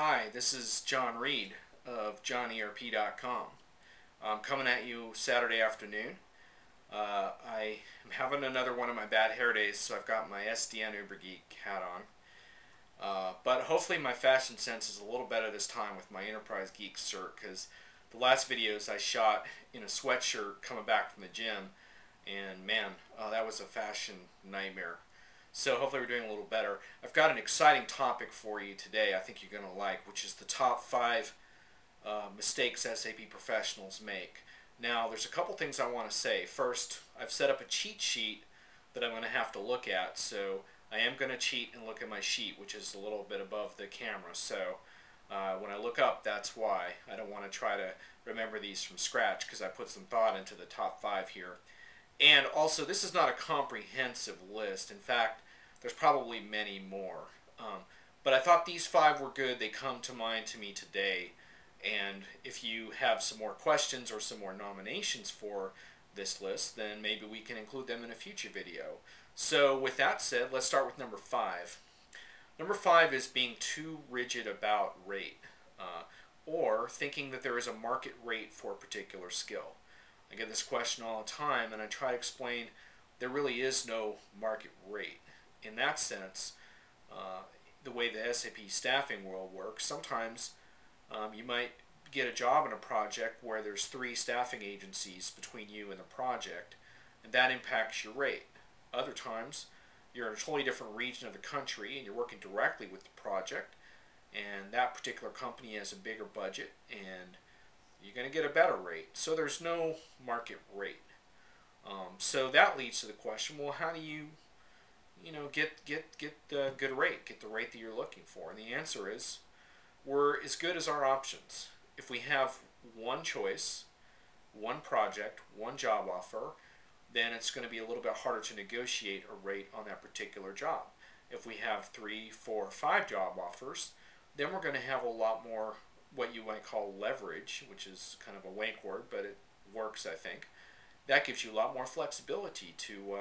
Hi, this is John Reed of JonERP.com. I'm coming at you Saturday afternoon. I am having another one of my bad hair days, so I've got my SDN Uber Geek hat on. But hopefully my fashion sense is a little better this time with my Enterprise Geek cert, because the last videos I shot in a sweatshirt coming back from the gym, and man, that was a fashion nightmare. So hopefully we're doing a little better. I've got an exciting topic for you today I think you're going to like, which is the top 5 mistakes SAP professionals make. Now, there's a couple things I want to say. First, I've set up a cheat sheet that I'm going to have to look at, so I am going to cheat and look at my sheet, which is a little bit above the camera. So when I look up, that's why. I don't want to try to remember these from scratch, because I put some thought into the top 5 here. And also, this is not a comprehensive list. In fact, there's probably many more. But I thought these 5 were good. They come to mind to me today. And if you have some more questions or some more nominations for this list, then maybe we can include them in a future video. So with that said, let's start with number 5. Number 5 is being too rigid about rate, or thinking that there is a market rate for a particular skill. I get this question all the time, and I try to explain there really is no market rate. In that sense, the way the SAP staffing world works, sometimes you might get a job in a project where there's 3 staffing agencies between you and the project, and that impacts your rate. Other times, you're in a totally different region of the country and you're working directly with the project, and that particular company has a bigger budget and you're going to get a better rate. So there's no market rate. So that leads to the question, well, how do you get the good rate, get the rate that you're looking for? And the answer is, we're as good as our options. If we have one choice, one project, one job offer, then it's going to be a little bit harder to negotiate a rate on that particular job. If we have 3, 4, 5 job offers, then we're going to have a lot more what you might call leverage, which is kind of a wank word, but it works, I think. That gives you a lot more flexibility to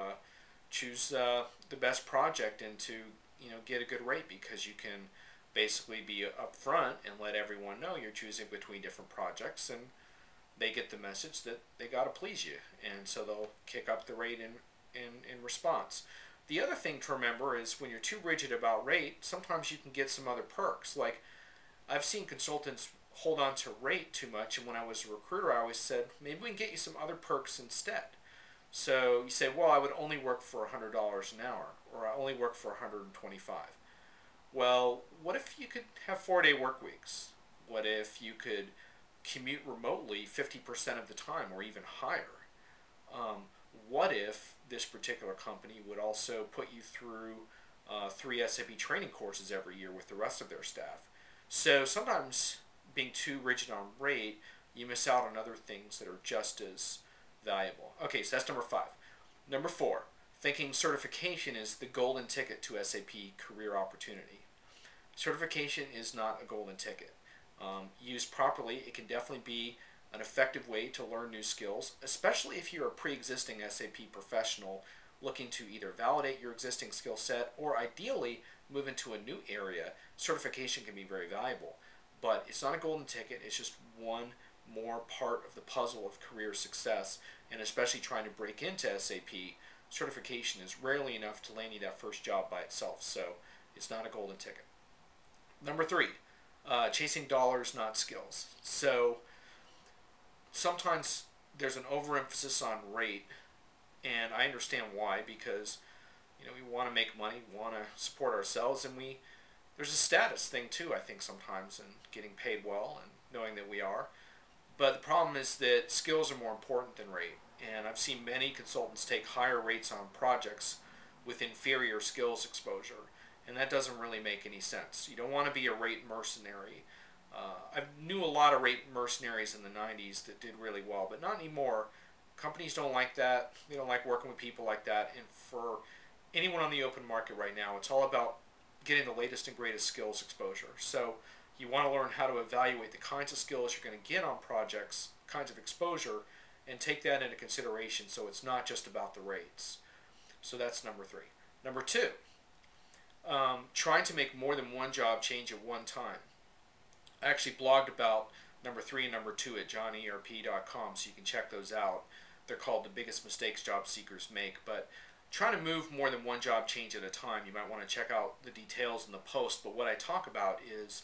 choose the best project and to get a good rate, because you can basically be upfront and let everyone know you're choosing between different projects, and they get the message that they got to please you, and so they'll kick up the rate in response. The other thing to remember is when you're too rigid about rate, sometimes you can get some other perks. Like, I've seen consultants hold on to rate too much, and when I was a recruiter, I always said, maybe we can get you some other perks instead. So you say, well, I would only work for $100 an hour, or I only work for $125. Well, what if you could have 4-day work weeks? What if you could commute remotely 50% of the time, or even higher? What if this particular company would also put you through 3 SAP training courses every year with the rest of their staff? So sometimes being too rigid on rate, you miss out on other things that are just as valuable. Okay, so that's number 5. Number 4, thinking certification is the golden ticket to SAP career opportunity. Certification is not a golden ticket. Used properly, it can definitely be an effective way to learn new skills, especially if you're a pre-existing SAP professional looking to either validate your existing skill set or ideally move into a new area. Certification can be very valuable, but it's not a golden ticket. It's just one more part of the puzzle of career success, and especially trying to break into SAP, certification is rarely enough to land you that first job by itself, so it's not a golden ticket. Number 3, chasing dollars, not skills. So sometimes there's an overemphasis on rate, and I understand why, because we want to make money, we want to support ourselves, and there's a status thing too, I think, sometimes, in getting paid well and knowing that we are. But the problem is that skills are more important than rate, and I've seen many consultants take higher rates on projects with inferior skills exposure, and that doesn't really make any sense. You don't want to be a rate mercenary. I knew a lot of rate mercenaries in the 90s that did really well, but not anymore. Companies don't like that. They don't like working with people like that, and for anyone on the open market right now, it's all about getting the latest and greatest skills exposure. So you want to learn how to evaluate the kinds of skills you're going to get on projects, kinds of exposure, and take that into consideration, so it's not just about the rates. So that's number 3. Number 2, trying to make more than one job change at one time. I actually blogged about number 3 and number 2 at JonERP.com, so you can check those out. They're called The Biggest Mistakes Job Seekers Make. But trying to move more than one job change at a time, you might want to check out the details in the post. But what I talk about is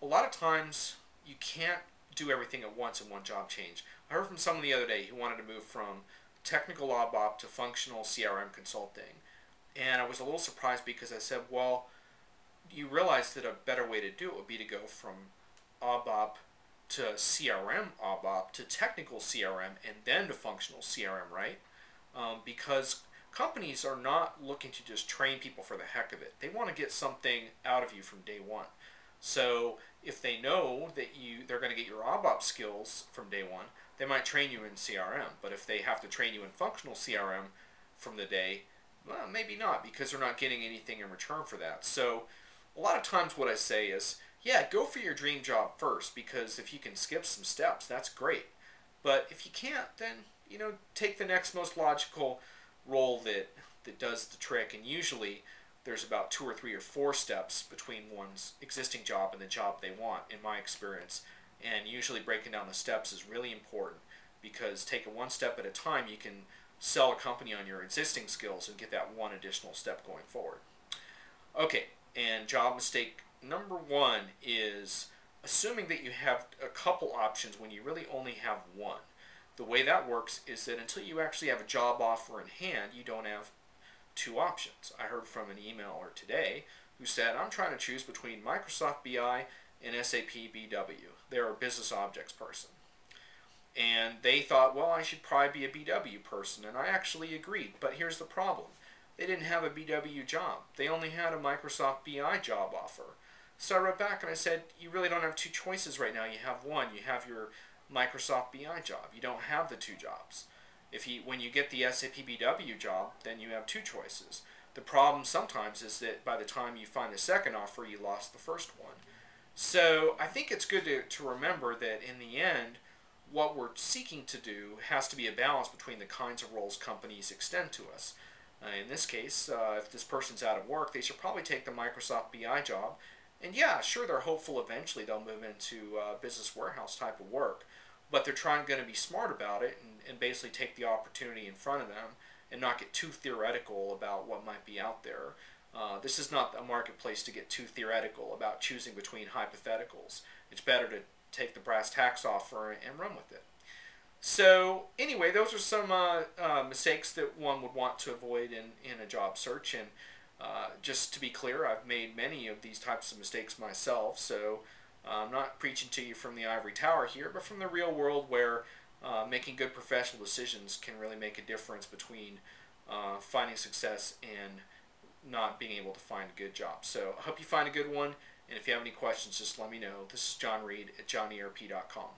a lot of times you can't do everything at once in one job change. I heard from someone the other day who wanted to move from technical OBOP to functional CRM consulting. And I was a little surprised because I said, well, you realize that a better way to do it would be to go from OBOP to CRM OBOP to technical CRM and then to functional CRM, right? Because companies are not looking to just train people for the heck of it. They want to get something out of you from day one. So if they know that they're going to get your OBOP skills from day one, they might train you in CRM. But if they have to train you in functional CRM from the day, well, maybe not, because they're not getting anything in return for that. So a lot of times what I say is, yeah, go for your dream job first, because if you can skip some steps, that's great. But if you can't, then, take the next most logical role that does the trick. And usually there's about 2 or 3 or 4 steps between one's existing job and the job they want, in my experience. And usually breaking down the steps is really important, because taking one step at a time, you can sell a company on your existing skills and get that one additional step going forward. Okay, and job mistake number 1 is assuming that you have a couple options when you really only have one. The way that works is that until you actually have a job offer in hand, you don't have 2 options. I heard from an emailer today who said, I'm trying to choose between Microsoft BI and SAP BW. They're a business objects person. And they thought, well, I should probably be a BW person, and I actually agreed. But here's the problem. They didn't have a BW job. They only had a Microsoft BI job offer. So I wrote back and I said, you really don't have 2 choices right now. You have one. You have your Microsoft BI job. You don't have the 2 jobs. When you get the SAP BW job, then you have 2 choices. The problem sometimes is that by the time you find the second offer, you lost the first one. So I think it's good to remember that in the end, what we're seeking to do has to be a balance between the kinds of roles companies extend to us. In this case, if this person's out of work, they should probably take the Microsoft BI job. And yeah, sure, they're hopeful eventually they'll move into business warehouse type of work, but they're going to be smart about it and basically take the opportunity in front of them and not get too theoretical about what might be out there. This is not a marketplace to get too theoretical about choosing between hypotheticals. It's better to take the brass tacks offer and run with it. So anyway, those are some mistakes that one would want to avoid in a job search. And just to be clear, I've made many of these types of mistakes myself. So I'm not preaching to you from the ivory tower here, but from the real world, where making good professional decisions can really make a difference between finding success and not being able to find a good job. So I hope you find a good one. And if you have any questions, just let me know. This is John Reed at JonERP.com.